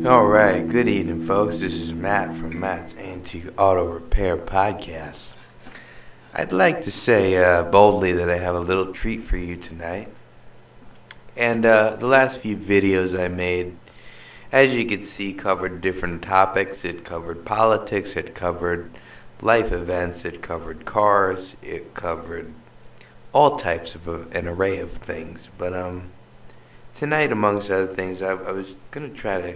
Alright, good evening, folks. This is Matt from Matt's Antique Auto Repair Podcast. I'd like to say boldly that I have a little treat for you tonight. And the last few videos I made, as you can see, covered different topics. It covered politics, it covered life events, it covered cars, it covered all types of an array of things. But tonight, amongst other things, I was going to try to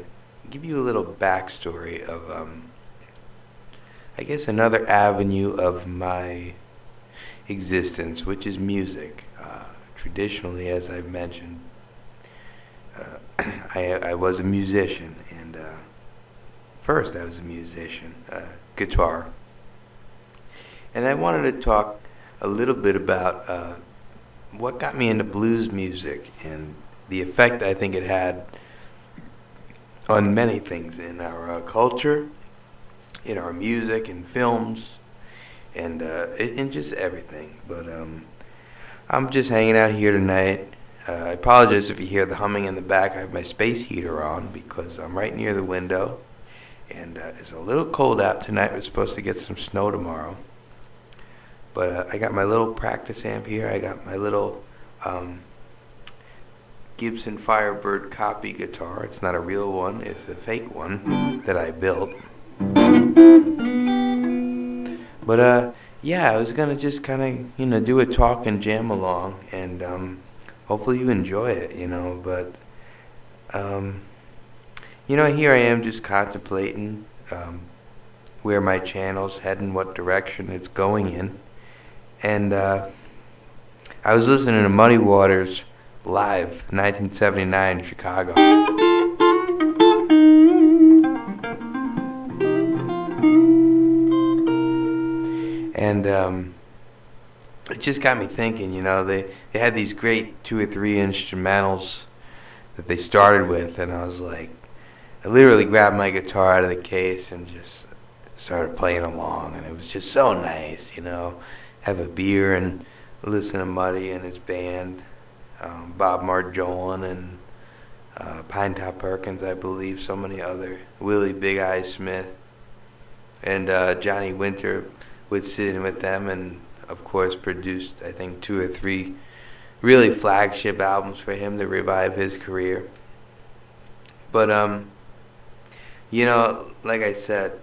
give you a little backstory of, I guess, another avenue of my existence, which is music. Traditionally, as I've mentioned, I was a musician, and first I was a musician, guitar. And I wanted to talk a little bit about what got me into blues music and the effect I think it had on many things in our culture, in our music and films, and in just everything. But I'm just hanging out here tonight. I apologize if you hear the humming in the back. I have my space heater on because I'm right near the window, and it's a little cold out tonight. We're supposed to get some snow tomorrow. But I got my little practice amp here. I got my little Gibson Firebird copy guitar. It's not a real one, it's a fake one that I built. But yeah, I was gonna just kind of do a talk and jam along, and hopefully you enjoy it, but here I am just contemplating where my channel's heading, what direction it's going in. And I was listening to Muddy Waters live, 1979 in Chicago. And it just got me thinking, they had these great 2 or 3 instrumentals that they started with, and I was like, I literally grabbed my guitar out of the case and just started playing along, and it was just so nice, have a beer and listen to Muddy and his band. Bob Marjolin and Pine Top Perkins, I believe, so many other, Willie Big Eye Smith, and Johnny Winter would sit in with them, and of course produced, I think, 2 or 3 really flagship albums for him to revive his career. But like I said,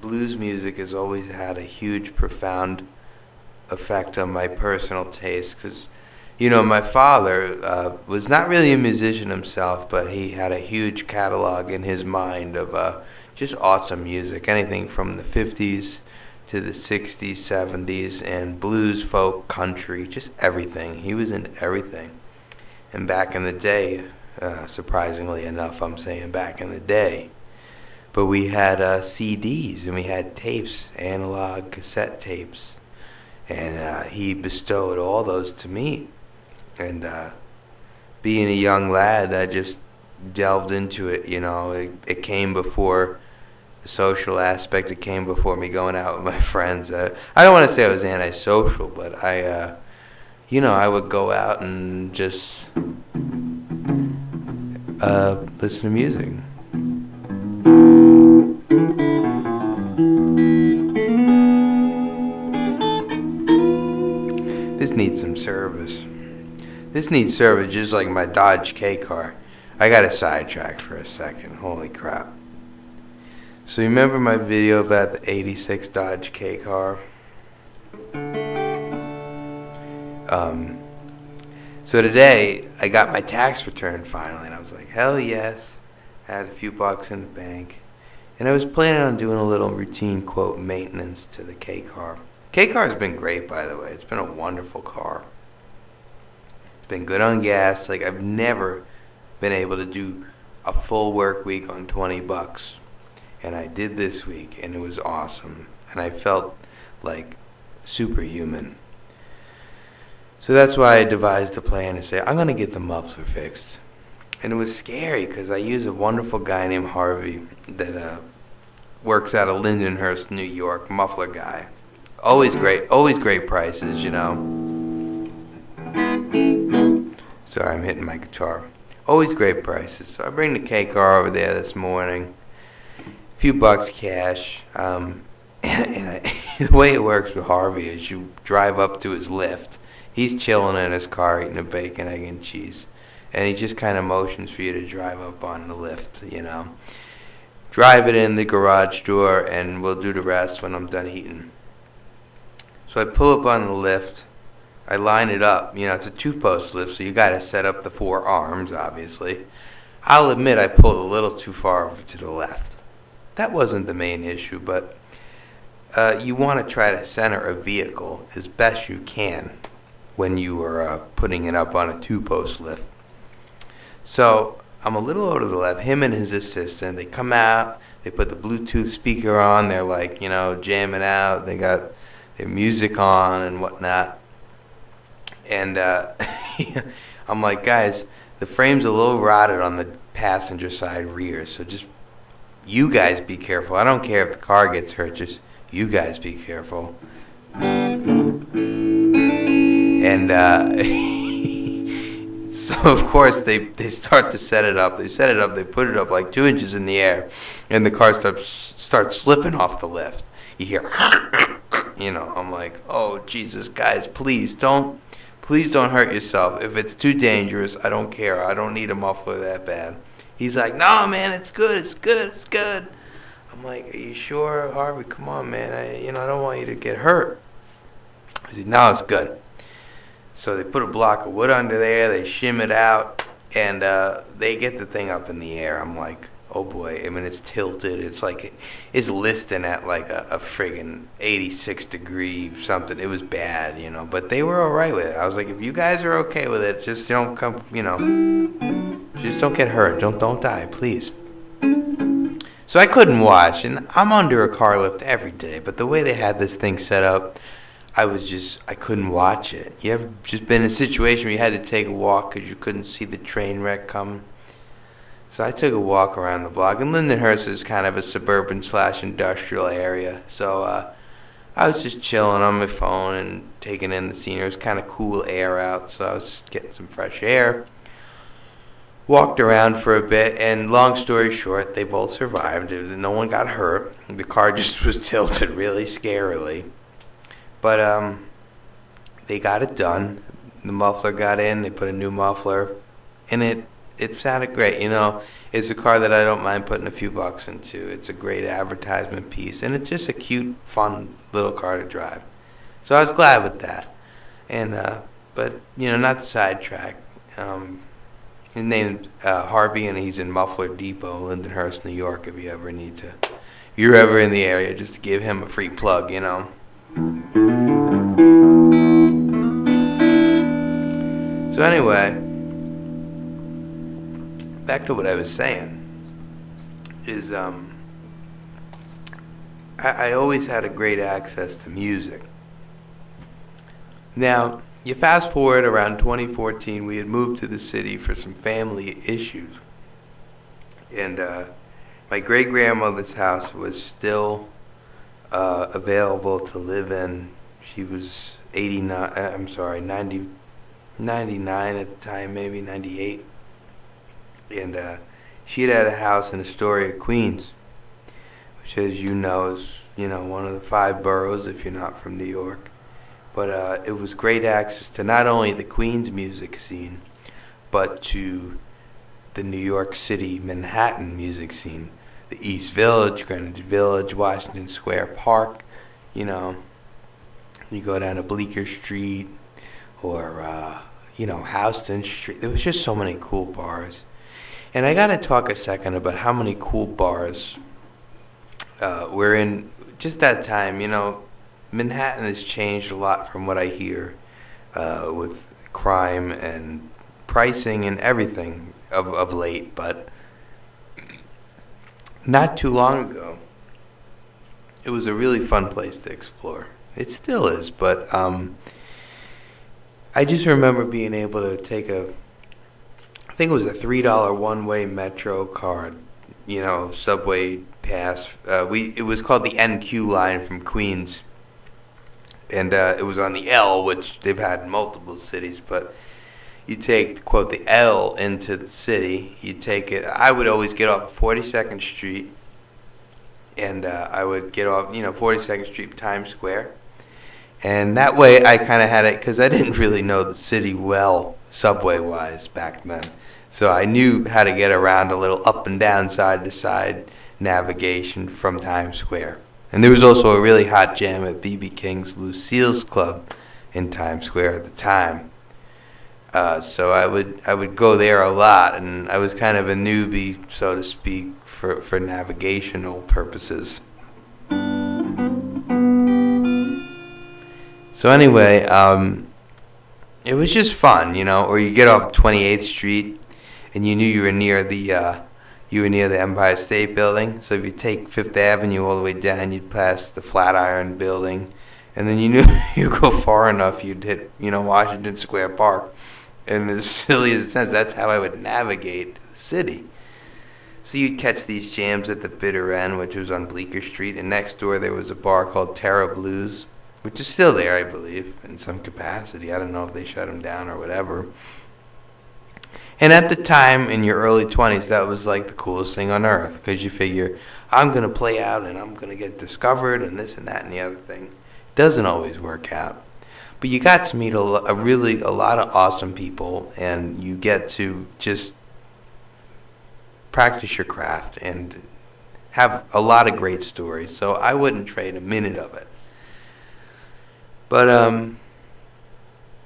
blues music has always had a huge, profound effect on my personal taste, because my father was not really a musician himself, but he had a huge catalog in his mind of just awesome music, anything from the 50s to the 60s, 70s, and blues, folk, country, just everything. He was into everything. And back in the day, surprisingly enough, I'm saying back in the day, but we had CDs and we had tapes, analog cassette tapes, and he bestowed all those to me. And being a young lad, I just delved into it, It came before the social aspect. It came before me going out with my friends. I don't want to say I was antisocial, but I would go out and just listen to music. This needs some service. This needs service just like my Dodge K car. I got a sidetracked for a second. Holy crap. So remember my video about the 86 Dodge K car? So today I got my tax return finally, and I was like, hell yes. I had a few bucks in the bank. And I was planning on doing a little routine, quote, maintenance to the K car. K car has been great, by the way. It's been a wonderful car. It's been good on gas. Like, I've never been able to do a full work week on $20. And I did this week, and it was awesome. And I felt like superhuman. So that's why I devised a plan to say, I'm going to get the muffler fixed. And it was scary because I use a wonderful guy named Harvey that works out of Lindenhurst, New York, muffler guy. Always great prices, Sorry, I'm hitting my guitar. Always great prices. So I bring the K car over there this morning. A few bucks cash. The way it works with Harvey is you drive up to his lift. He's chilling in his car eating a bacon, egg, and cheese. And he just kind of motions for you to drive up on the lift, Drive it in the garage door, and we'll do the rest when I'm done eating. So I pull up on the lift. I line it up. It's a two-post lift, so you got to set up the four arms, obviously. I'll admit I pulled a little too far over to the left. That wasn't the main issue, but you want to try to center a vehicle as best you can when you are putting it up on a two-post lift. So I'm a little over to the left. Him and his assistant, they come out. They put the Bluetooth speaker on. They're like, jamming out. They got their music on and whatnot. And I'm like, guys, the frame's a little rotted on the passenger side rear, so just you guys be careful. I don't care if the car gets hurt, just you guys be careful. And so, of course, they start to set it up. They set it up. They put it up like 2 inches in the air, and the car starts slipping off the lift. You hear, I'm like, oh, Jesus, guys, please don't hurt yourself. If it's too dangerous, I don't care. I don't need a muffler that bad. He's like, no, man, it's good. I'm like, are you sure, Harvey? Come on, man. I don't want you to get hurt. He said, no, it's good. So they put a block of wood under there. They shim it out, and they get the thing up in the air. I'm like, oh boy. I mean, it's tilted. It's like it's listing at like a friggin' 86 degree something. It was bad, but they were all right with it. I was like, if you guys are okay with it, just don't come, just don't get hurt. Don't die, please. So I couldn't watch, and I'm under a car lift every day, but the way they had this thing set up, I couldn't watch it. You ever just been in a situation where you had to take a walk because you couldn't see the train wreck coming? So I took a walk around the block, and Lindenhurst is kind of a suburban/industrial area. So I was just chilling on my phone and taking in the scenery. It was kind of cool air out, so I was getting some fresh air. Walked around for a bit, and long story short, they both survived. No one got hurt. The car just was tilted really scarily. But they got it done. The muffler got in. They put a new muffler, and it sounded great. It's a car that I don't mind putting a few bucks into. It's a great advertisement piece, and it's just a cute, fun little car to drive. So I was glad with that. And but not to sidetrack. His name's Harvey, and he's in Muffler Depot, Lindenhurst, New York. If you're ever in the area, just to give him a free plug, So anyway, back to what I was saying, is I always had a great access to music. Now, you fast forward around 2014, we had moved to the city for some family issues. And my great-grandmother's house was still available to live in. She was 99 at the time, maybe 98. And she had a house in Astoria, Queens, which, as you know, is one of the 5 boroughs if you're not from New York. But it was great access to not only the Queens music scene, but to the New York City, Manhattan music scene. The East Village, Greenwich Village, Washington Square Park. You go down to Bleecker Street or, Houston Street. There was just so many cool bars. And I got to talk a second about how many cool bars were in just that time. Manhattan has changed a lot from what I hear with crime and pricing and everything of late. But not too long ago, it was a really fun place to explore. It still is, but I just remember being able to take I think it was a $3 one-way Metro card, subway pass. It was called the NQ line from Queens. And it was on the L, which they've had in multiple cities. But, You take, quote, the L into the city. You take it. I would always get off 42nd Street, and I would get off, 42nd Street, Times Square. And that way I kind of had it, because I didn't really know the city well, subway-wise, back then. So I knew how to get around a little up and down, side to side navigation from Times Square. And there was also a really hot jam at B.B. King's Lucille's Club in Times Square at the time. So I would go there a lot, and I was kind of a newbie, so to speak, for navigational purposes. So anyway, it was just fun, or you get off 28th Street, and you knew you were near the Empire State Building. So if you take Fifth Avenue all the way down, you'd pass the Flatiron Building, and then you knew you go far enough, you'd hit, Washington Square Park. And as silly as it sounds, that's how I would navigate the city. So you'd catch these jams at the bitter end, which was on Bleecker Street, and next door there was a bar called Terra Blues, which is still there, I believe, in some capacity. I don't know if they shut them down or whatever. And at the time, in your early 20s, that was like the coolest thing on earth, because you figure, I'm going to play out and I'm going to get discovered and this and that and the other thing. It doesn't always work out. But you got to meet a lot of awesome people, and you get to just practice your craft and have a lot of great stories. So I wouldn't trade a minute of it. But,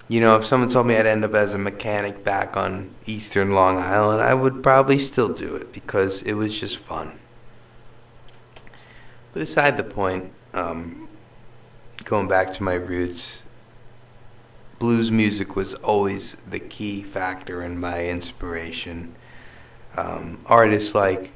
if someone told me I'd end up as a mechanic back on Eastern Long Island, I would probably still do it because it was just fun. But aside the point, going back to my roots, blues music was always the key factor in my inspiration. Artists like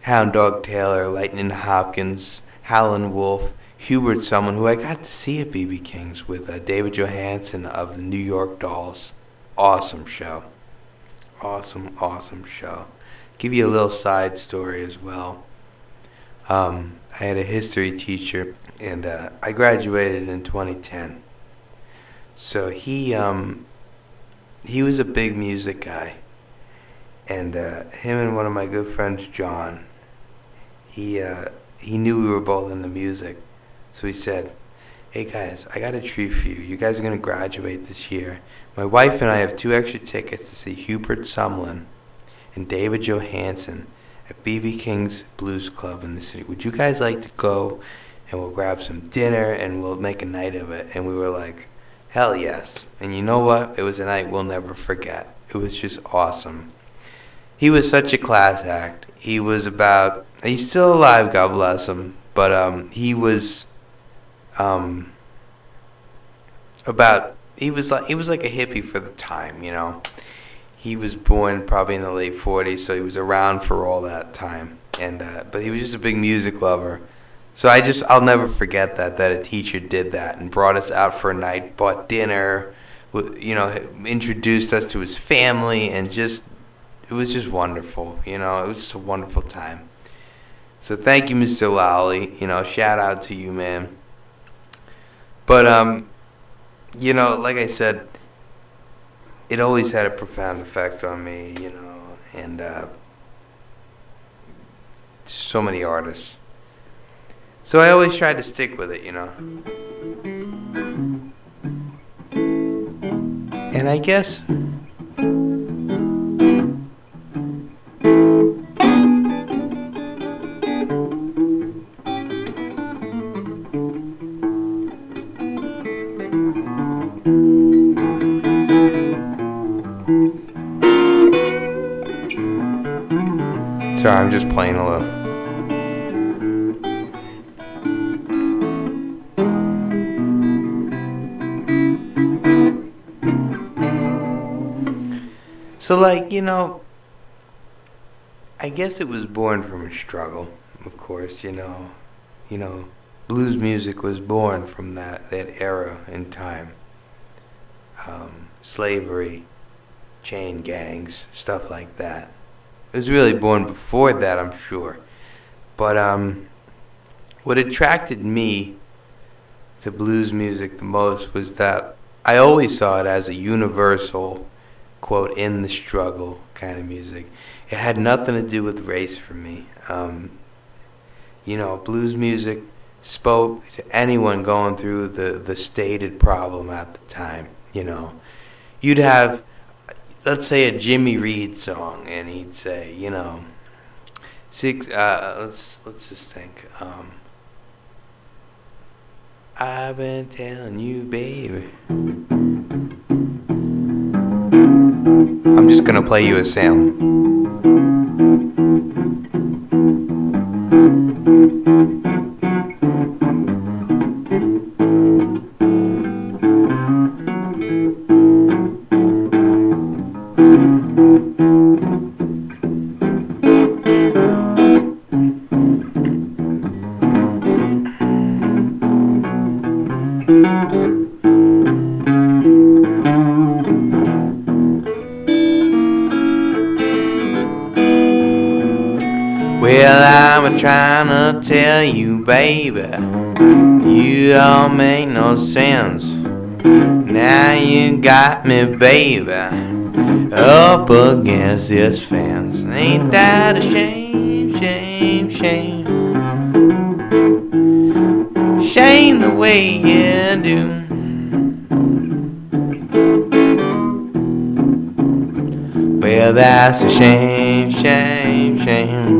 Hound Dog Taylor, Lightning Hopkins, Howlin' Wolf, Hubert Sumlin, who I got to see at B.B. King's with David Johansen of the New York Dolls. Awesome show. Awesome show. Give you a little side story as well. I had a history teacher, and I graduated in 2010. So he was a big music guy, and him and one of my good friends, John, he knew we were both into music, so he said, "Hey guys, I got a treat for you. You guys are gonna graduate this year. My wife and I have 2 extra tickets to see Hubert Sumlin and David Johansen at B.B. King's Blues Club in the city. Would you guys like to go? And we'll grab some dinner and we'll make a night of it." And we were like, hell yes. And you know what? It was a night we'll never forget. It was just awesome. He was such a class act. He's still alive, God bless him. But he was he was like a hippie for the time, He was born probably in the late 40s, so he was around for all that time. And but he was just a big music lover. So I'll never forget that a teacher did that and brought us out for a night, bought dinner, introduced us to his family, and it was just wonderful, It was just a wonderful time. So thank you, Mr. Lowley, shout out to you, man. But, like I said, it always had a profound effect on me, and so many artists. So I always tried to stick with it, And I guess sorry, I'm just playing a little. So, I guess it was born from a struggle, of course, Blues music was born from that era in time. Slavery, chain gangs, stuff like that. It was really born before that, I'm sure. But what attracted me to blues music the most was that I always saw it as a universal quote, in the struggle kind of music. It had nothing to do with race for me. Blues music spoke to anyone going through the stated problem at the time. You'd have, let's say, a Jimmy Reed song, and he'd say, let's just think. I've been telling you, baby. I'm just gonna play you a sample. Well, I'm trying to tell you, baby, you don't make no sense. Now you got me, baby, up against this fence. Ain't that a shame, shame, shame? Shame the way you do. Well, that's a shame, shame, shame.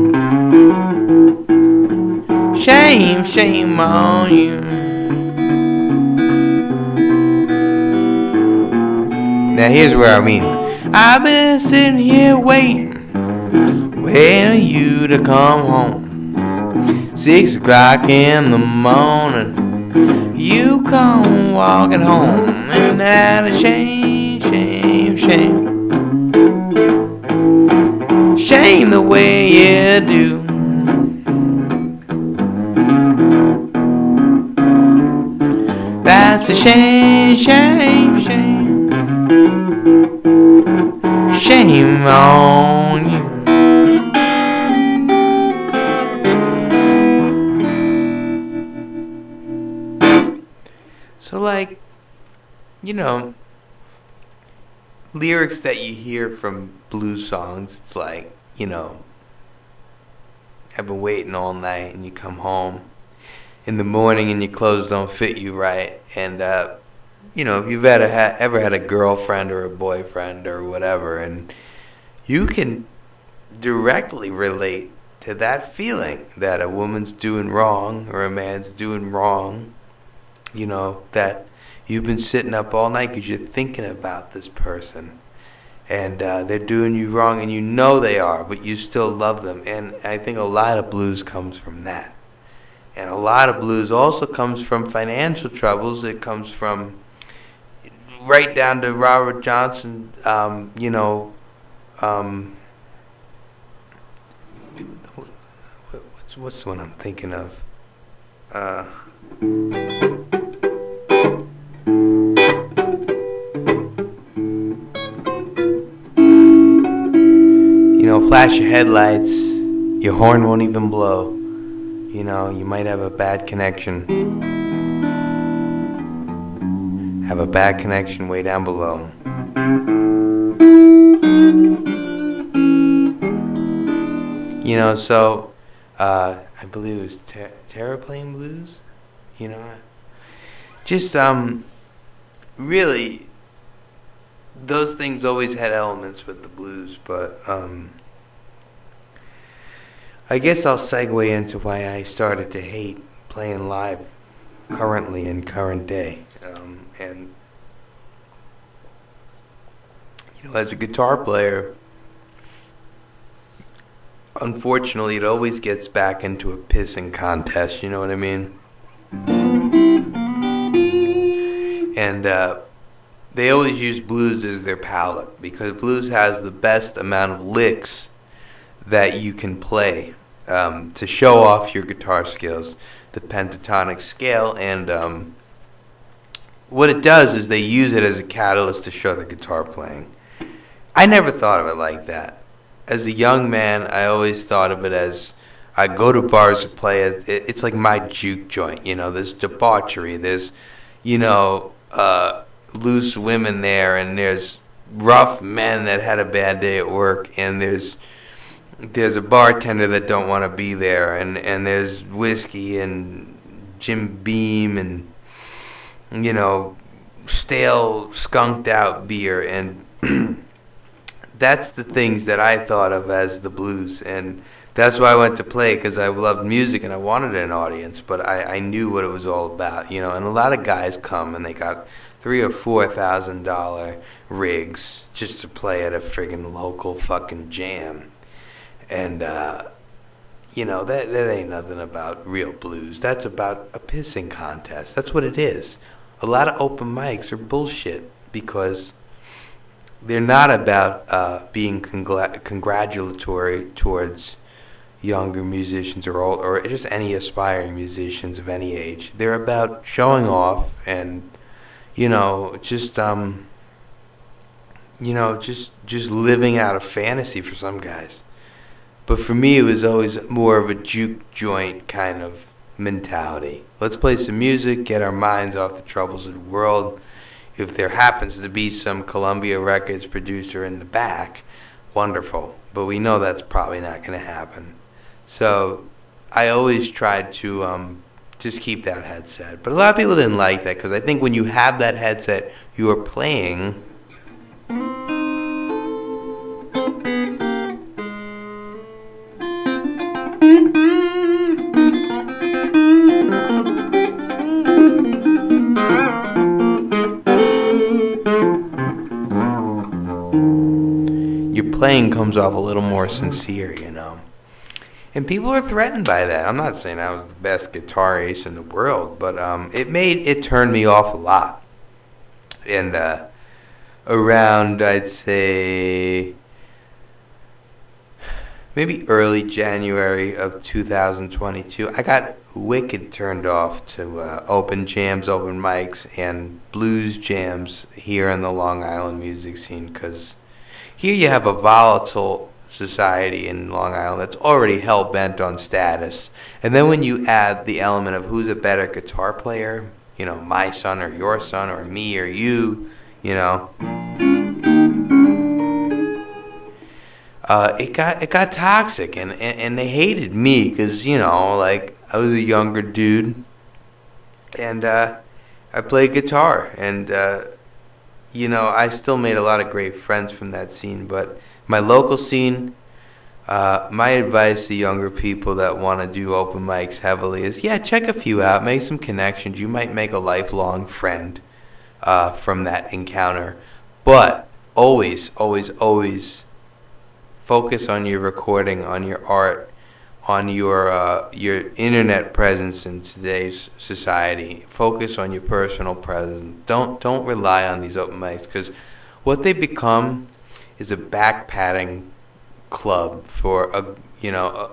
Shame, shame on you. Now here's where I've been sitting here waiting for you to come home. 6 o'clock in the morning, you come walking home. Ain't that a shame, shame, shame? Shame the way you do. That's a shame, shame, shame. Shame on you. So, lyrics that you hear from blues songs, it's like, I've been waiting all night and you come home in the morning and your clothes don't fit you right. And, if you've ever had a girlfriend or a boyfriend or whatever, and you can directly relate to that feeling that a woman's doing wrong or a man's doing wrong, that you've been sitting up all night because you're thinking about this person. And they're doing you wrong, and you know they are, but you still love them. And I think a lot of blues comes from that. And a lot of blues also comes from financial troubles. It comes from right down to Robert Johnson, what's the one I'm thinking of? Flash your headlights, your horn won't even blow. You might have a bad connection. Have a bad connection way down below. I believe it was Terraplane Blues. Just really, those things always had elements with the blues, but I guess I'll segue into why I started to hate playing live currently in current day. And as a guitar player, unfortunately, it always gets back into a pissing contest, you know what I mean? And they always use blues as their palette because blues has the best amount of licks that you can play to show off your guitar skills, the pentatonic scale. And what it does is they use it as a catalyst to show the guitar playing. I never thought of it like that. As a young man, I always thought of it as I go to bars to play it. It's like my juke joint. There's debauchery. There's, loose women there, and there's rough men that had a bad day at work, and there's a bartender that don't want to be there, and there's whiskey and Jim Beam and stale skunked out beer, and that's the things that I thought of as the blues. And that's why I went to play, because I loved music and I wanted an audience, but I knew what it was all about, and a lot of guys come and they got $3,000 or $4,000 rigs just to play at a friggin' local fucking jam. And that ain't nothing about real blues. That's about a pissing contest. That's what it is. A lot of open mics are bullshit, because they're not about being congratulatory towards younger musicians or just any aspiring musicians of any age. They're about showing off and just living out a fantasy for some guys. But for me, it was always more of a juke joint kind of mentality. Let's play some music, get our minds off the troubles of the world. If there happens to be some Columbia Records producer in the back, wonderful. But we know that's probably not going to happen. So I always tried to just keep that headset. But a lot of people didn't like that, because I think when you have that headset, you are playing. Your playing comes off a little more sincere, And people are threatened by that. I'm not saying I was the best guitar ace in the world, but it turned me off a lot. And around, I'd say, maybe early January of 2022, I got wicked turned off to open jams, open mics, and blues jams here in the Long Island music scene, because here you have a volatile society in Long Island that's already hell-bent on status. And then when you add the element of who's a better guitar player, my son or your son or me or you, it got toxic, and they hated me because, I was a younger dude, and I played guitar, and I still made a lot of great friends from that scene. But my local scene, my advice to younger people that want to do open mics heavily is, check a few out, make some connections. You might make a lifelong friend from that encounter. But always, always, always focus on your recording, on your art, on your internet presence in today's society. Focus on your personal presence. Don't rely on these open mics, because what they become is a back patting club for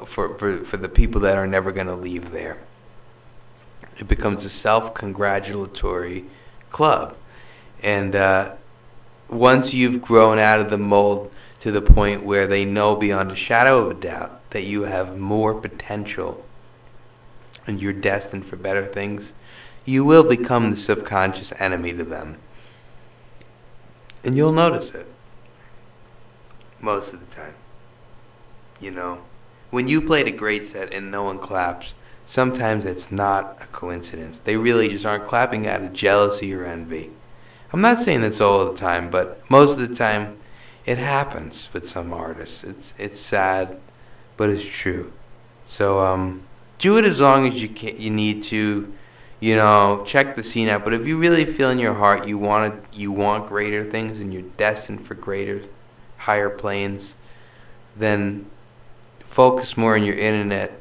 for the people that are never going to leave there. It becomes a self-congratulatory club, and once you've grown out of the mold to the point where they know beyond a shadow of a doubt that you have more potential and you're destined for better things, you will become the subconscious enemy to them. And you'll notice it most of the time. When you played a great set and no one claps, sometimes it's not a coincidence. They really just aren't clapping out of jealousy or envy. I'm not saying that's all the time, but most of the time it happens with some artists. It's sad, but it's true. So do it as long as you need to. Check the scene out. But if you really feel in your heart you want greater things and you're destined for greater, higher planes, then focus more on your internet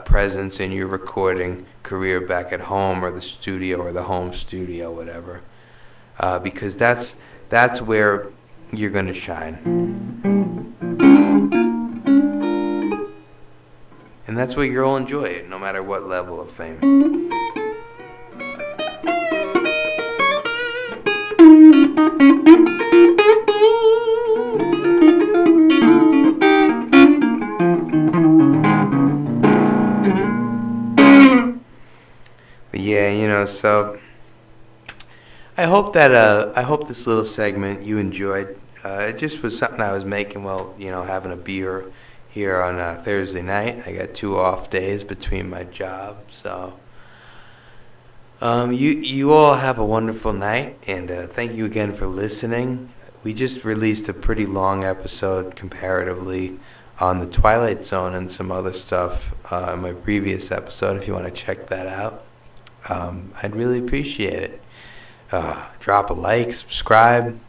presence and your recording career back at home or the studio or the home studio, whatever. Because that's where you're going to shine. And that's where you'll enjoy it, no matter what level of fame. But yeah, so I hope this little segment you enjoyed. It just was something I was making while having a beer here on Thursday night. I got 2 off days between my jobs, so you all have a wonderful night, and thank you again for listening. We just released a pretty long episode comparatively on the Twilight Zone and some other stuff in my previous episode. If you want to check that out, I'd really appreciate it. Drop a like, subscribe.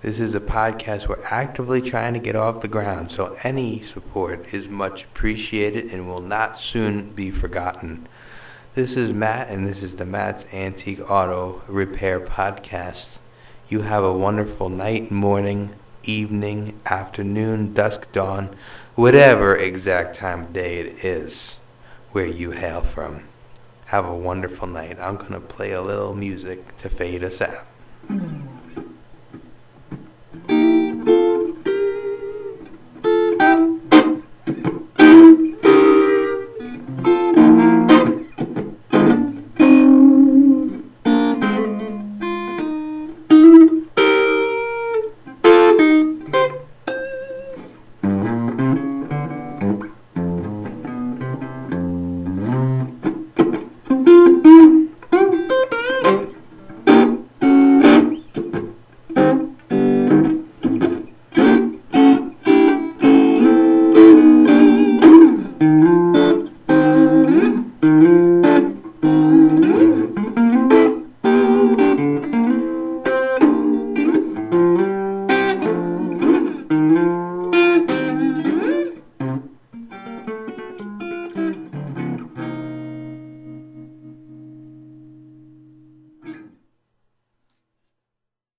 This is a podcast we're actively trying to get off the ground, so any support is much appreciated and will not soon be forgotten. This is Matt, and this is the Matt's Antique Auto Repair Podcast. You have a wonderful night, morning, evening, afternoon, dusk, dawn, whatever exact time of day it is where you hail from. Have a wonderful night. I'm going to play a little music to fade us out.